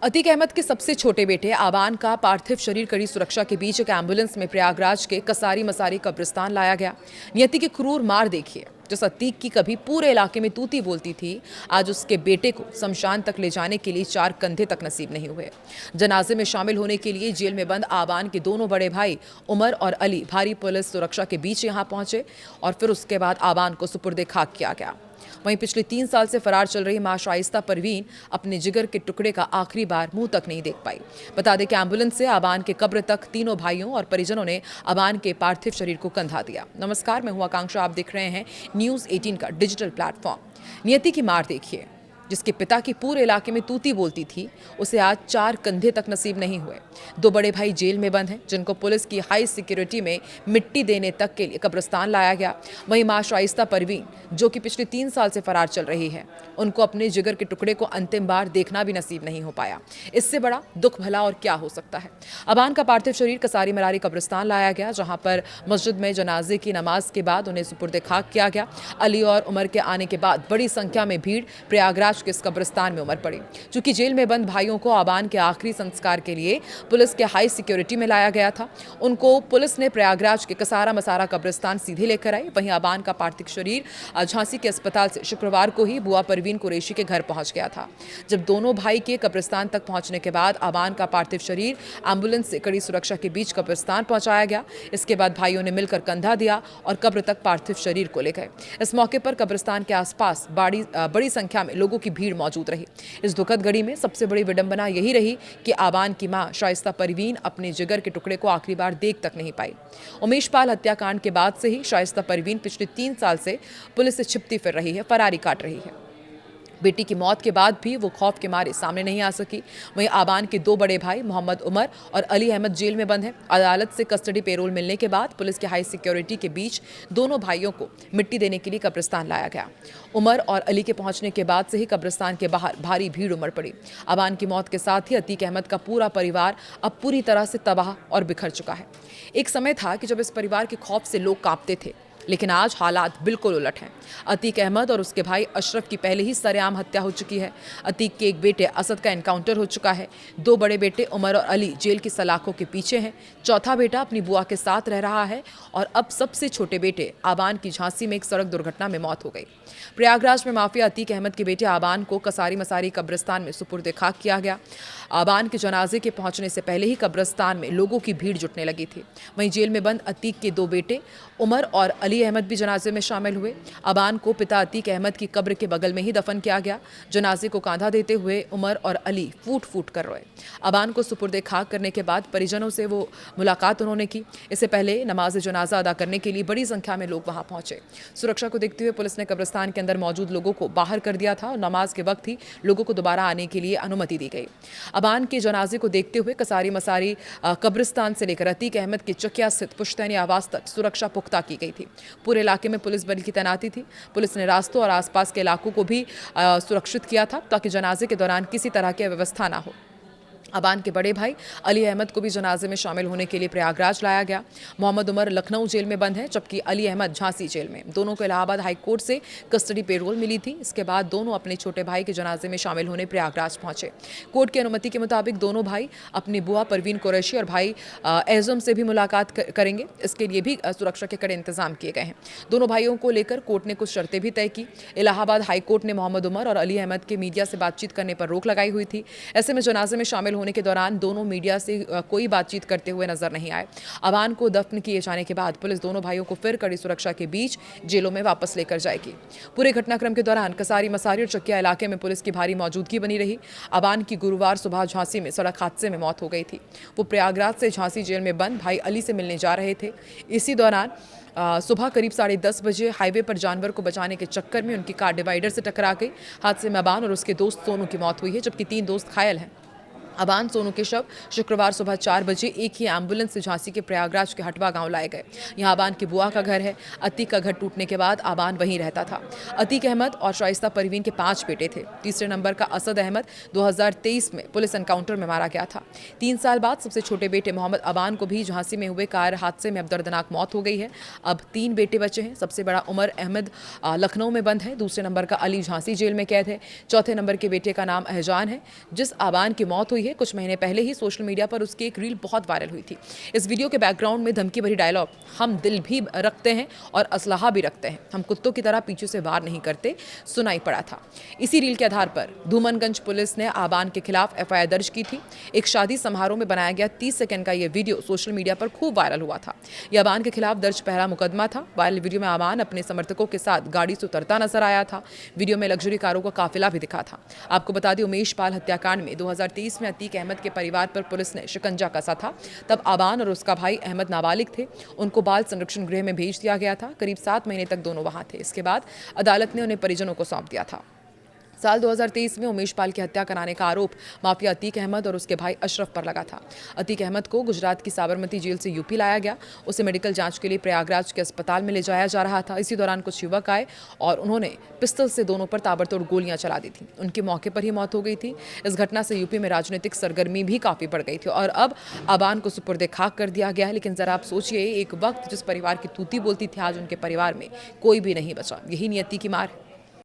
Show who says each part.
Speaker 1: अतीक अहमद के सबसे छोटे बेटे आबान का पार्थिव शरीर कड़ी सुरक्षा के बीच एक एम्बुलेंस में प्रयागराज के कसारी मसारी कब्रिस्तान लाया गया। नियति की क्रूर मार देखिए। जिस अतीक की कभी पूरे इलाके में तूती बोलती थी, आज उसके बेटे को शमशान तक ले जाने के लिए 4 कंधे तक नसीब नहीं हुए। जनाजे में शामिल होने के लिए जेल में बंद आबान के दोनों बड़े भाई उमर और अली भारी पुलिस सुरक्षा के बीच यहां पहुंचे और फिर उसके बाद आबान को सुपुर्दे खाक किया गया। वहीं पिछले 3 साल से फरार चल रही मां शाइस्ता परवीन अपने जिगर के टुकड़े का आखिरी बार मुंह तक नहीं देख पाई। बता दें कि एम्बुलेंस से आबान के कब्र तक तीनों भाइयों और परिजनों ने आबान के पार्थिव शरीर को कंधा दिया। नमस्कार, मैं हूं आकांक्षा, आप देख रहे हैं न्यूज़ 18 का डिजिटल प्लेटफॉर्म। नियति की मार देखिए। जिसके पिता की पूरे इलाके में तूती बोलती थी, उसे आज 4 कंधे तक नसीब नहीं हुए। 2 बड़े भाई जेल में बंद हैं, जिनको पुलिस की हाई सिक्योरिटी में मिट्टी देने तक के लिए कब्रिस्तान लाया गया। वहीं मां शाइस्ता परवीन, जो कि पिछले 3 साल से फरार चल रही है, उनको अपने जिगर के टुकड़े को अंतिम बार देखना भी नसीब नहीं हो पाया। इससे बड़ा दुख भला और क्या हो सकता है। अबान का पार्थिव शरीर कसारी मरारी कब्रिस्तान लाया गया, जहां पर मस्जिद में जनाजे की नमाज के बाद उन्हें सुपुर्दे खाक किया गया। अली और उमर के आने के बाद बड़ी संख्या में भीड़ प्रयागराज के इस कब्रिस्तान में उमड़ पड़ी। चूंकि जेल में बंद भाइयों को आबान के आखिरी संस्कार के लिए पुलिस के हाई सिक्योरिटी में लाया गया था, उनको पुलिस ने प्रयागराज के कसारा मसारा कब्रिस्तान सीधे लेकर आई। वहीं आबान का पार्थिव शरीर झांसी के अस्पताल से शुक्रवार को ही बुआ परवीन कुरैशी के घर पहुंच गया था। जब दोनों भाई के कब्रिस्तान तक पहुंचने के बाद आबान का पार्थिव शरीर एम्बुलेंस से कड़ी सुरक्षा के बीच कब्रिस्तान पहुंचाया गया। इसके बाद भाइयों ने मिलकर कंधा दिया और कब्र तक पार्थिव शरीर को ले गए। इस मौके पर कब्रिस्तान के आसपास बड़ी संख्या में लोगों की भीड़ मौजूद रही। इस दुखद घड़ी में सबसे बड़ी विडंबना यही रही कि आबान की मां शाइस्ता परवीन अपने जिगर के टुकड़े को आखिरी बार देख तक नहीं पाई। उमेश पाल हत्याकांड के बाद से ही शाइस्ता परवीन पिछले 3 साल से पुलिस से छिपती फिर रही है, फरारी काट रही है। बेटी की मौत के बाद भी वो खौफ के मारे सामने नहीं आ सकी। वहीं आबान के 2 बड़े भाई मोहम्मद उमर और अली अहमद जेल में बंद हैं। अदालत से कस्टडी पेरोल मिलने के बाद पुलिस के हाई सिक्योरिटी के बीच दोनों भाइयों को मिट्टी देने के लिए कब्रिस्तान लाया गया। उमर और अली के पहुंचने के बाद से ही कब्रिस्तान के बाहर भारी भीड़ उमड़ पड़ी। आबान की मौत के साथ ही अतीक अहमद का पूरा परिवार अब पूरी तरह से तबाह और बिखर चुका है। एक समय था कि जब इस परिवार के खौफ से लोग कांपते थे, लेकिन आज हालात बिल्कुल उलट हैं। अतीक अहमद और उसके भाई अशरफ की पहले ही सरेआम हत्या हो चुकी है। अतीक के एक बेटे असद का एनकाउंटर हो चुका है। 2 बड़े बेटे उमर और अली जेल की सलाखों के पीछे हैं। चौथा बेटा अपनी बुआ के साथ रह रहा है और अब सबसे छोटे बेटे आबान की झांसी में एक सड़क दुर्घटना में मौत हो गई। प्रयागराज में माफिया अतीक अहमद के बेटे आबान को कसारी मसारी कब्रिस्तान में सुपुर्दे खाक किया गया। आबान के जनाजे के पहुंचने से पहले ही कब्रिस्तान में लोगों की भीड़ जुटने लगी थी। वहीं जेल में बंद अतीक के 2 बेटे उमर और अली अहमद भी जनाजे में शामिल हुए। आबान को पिता अतीक अहमद की कब्र के बगल में ही दफन किया गया। जनाजे को कांधा देते हुए उमर और अली फूट फूट कर रोए। आबान को सुपुर्दे खाक करने के बाद परिजनों से वो मुलाकात उन्होंने की। इससे पहले नमाज जनाजा अदा करने के लिए बड़ी संख्या में लोग वहां पहुंचे। सुरक्षा को देखते हुए पुलिस ने कब्रिस्तान के अंदर मौजूद लोगों को बाहर कर दिया था और नमाज के वक्त ही लोगों को दोबारा आने के लिए अनुमति दी गई। अबान के जनाजे को देखते हुए कसारी मसारी कब्रिस्तान से लेकर अतीक अहमद के चकिया स्थित पुश्तैनी आवास तक सुरक्षा पुख्ता की गई थी। पूरे इलाके में पुलिस बल की तैनाती थी। पुलिस ने रास्तों और आसपास के इलाकों को भी सुरक्षित किया था ताकि जनाजे के दौरान किसी तरह की अव्यवस्था ना हो। अबान के बड़े भाई अली अहमद को भी जनाजे में शामिल होने के लिए प्रयागराज लाया गया। मोहम्मद उमर लखनऊ जेल में बंद है, जबकि अली अहमद झांसी जेल में। दोनों को इलाहाबाद हाई कोर्ट से कस्टडी पेरोल मिली थी। इसके बाद दोनों अपने छोटे भाई के जनाजे में शामिल होने प्रयागराज पहुंचे। कोर्ट की अनुमति के मुताबिक दोनों भाई अपनी बुआ परवीन कुरैशी और भाई एज़म से भी मुलाकात करेंगे। इसके लिए भी सुरक्षा के कड़े इंतजाम किए गए हैं। दोनों भाइयों को लेकर कोर्ट ने कुछ शर्तें भी तय की। इलाहाबाद हाई कोर्ट ने मोहम्मद उमर और अली अहमद के मीडिया से बातचीत करने पर रोक लगाई हुई थी। ऐसे में जनाजे में शामिल होने के दौरान दोनों मीडिया से कोई बातचीत करते हुए नजर नहीं आए। अबान को दफन किए जाने के बाद पुलिस दोनों भाइयों को फिर कड़ी सुरक्षा के बीच जेलों में वापस लेकर जाएगी। पूरे घटनाक्रम के दौरान कसारी मसारी और चकिया इलाके में पुलिस की भारी मौजूदगी बनी रही। अबान की गुरुवार सुबह झांसी में सड़क हादसे में मौत हो गई थी। वो प्रयागराज से झांसी जेल में बंद भाई अली से मिलने जा रहे थे। इसी दौरान सुबह करीब 10:30 बजे हाईवे पर जानवर को बचाने के चक्कर में उनकी कार डिवाइडर से टकरा गई। हादसे में अबान और उसके दोस्त सोनू की मौत हुई है, जबकि 3 दोस्त घायल हैं। अबान सोनू के शव शुक्रवार सुबह 4 बजे एक ही एम्बुलेंस से झांसी के प्रयागराज के हटवा गांव लाए गए। यहां अबान की बुआ का घर है। अतीक का घर टूटने के बाद अबान वहीं रहता था। अतीक अहमद और शाइस्ता परवीन के 5 बेटे थे। तीसरे नंबर का असद अहमद 2023 में पुलिस एनकाउंटर में मारा गया था। 3 साल बाद सबसे छोटे बेटे मोहम्मद अबान को भी झांसी में हुए कार हादसे में अब दर्दनाक मौत हो गई है। अब 3 बेटे बचे हैं। सबसे बड़ा उमर अहमद लखनऊ में बंद है। दूसरे नंबर का अली झांसी जेल में कैद है। चौथे नंबर के बेटे का नाम अहजान है। जिस अबान की मौत हुई है, कुछ महीने पहले ही सोशल मीडिया पर उसकी एक रील बहुत वायरल हुई थी। इस वीडियो के बैकग्राउंड में धमकी भरी डायलॉग "हम दिल भी रखते हैं और असलहा भी रखते हैं, हम कुत्तों की तरह पीछे से वार नहीं करते" सुनाई पड़ा था। इसी रील के आधार पर धूमनगंज पुलिस ने अबान के खिलाफ एफआईआर दर्ज की थी। एक शादी समारोह में बनाया गया 30 सेकंड का यह वीडियो सोशल मीडिया पर खूब वायरल हुआ था। यह अबान के खिलाफ दर्ज पहला मुकदमा था। वायरल वीडियो में अबान अपने समर्थकों के साथ गाड़ी से उतरता नजर आया था। वीडियो में लग्जरी कारों का काफिला भी दिखा था। आपको बता दें, उमेश पाल हत्याकांड में 2023 में अतीक अहमद के परिवार पर पुलिस ने शिकंजा कसा था। तब अबान और उसका भाई अहमद नाबालिग थे। उनको बाल संरक्षण गृह में भेज दिया गया था। करीब 7 महीने तक दोनों वहां थे। इसके बाद अदालत ने उन्हें परिजनों को सौंप दिया था। साल 2023 में उमेश पाल की हत्या कराने का आरोप माफिया अतीक अहमद और उसके भाई अशरफ पर लगा था। अतीक अहमद को गुजरात की साबरमती जेल से यूपी लाया गया। उसे मेडिकल जांच के लिए प्रयागराज के अस्पताल में ले जाया जा रहा था। इसी दौरान कुछ युवक आए और उन्होंने पिस्तल से दोनों पर ताबड़तोड़ गोलियां चला दी थी। उनकी मौके पर ही मौत हो गई थी। इस घटना से यूपी में राजनीतिक सरगर्मी भी काफी बढ़ गई थी और अब अबान को सुपुर्दे खाक कर दिया गया है। लेकिन जरा आप सोचिए, एक वक्त जिस परिवार की तूती बोलती थी, आज उनके परिवार में कोई भी नहीं बचा। यही नियति की मार है।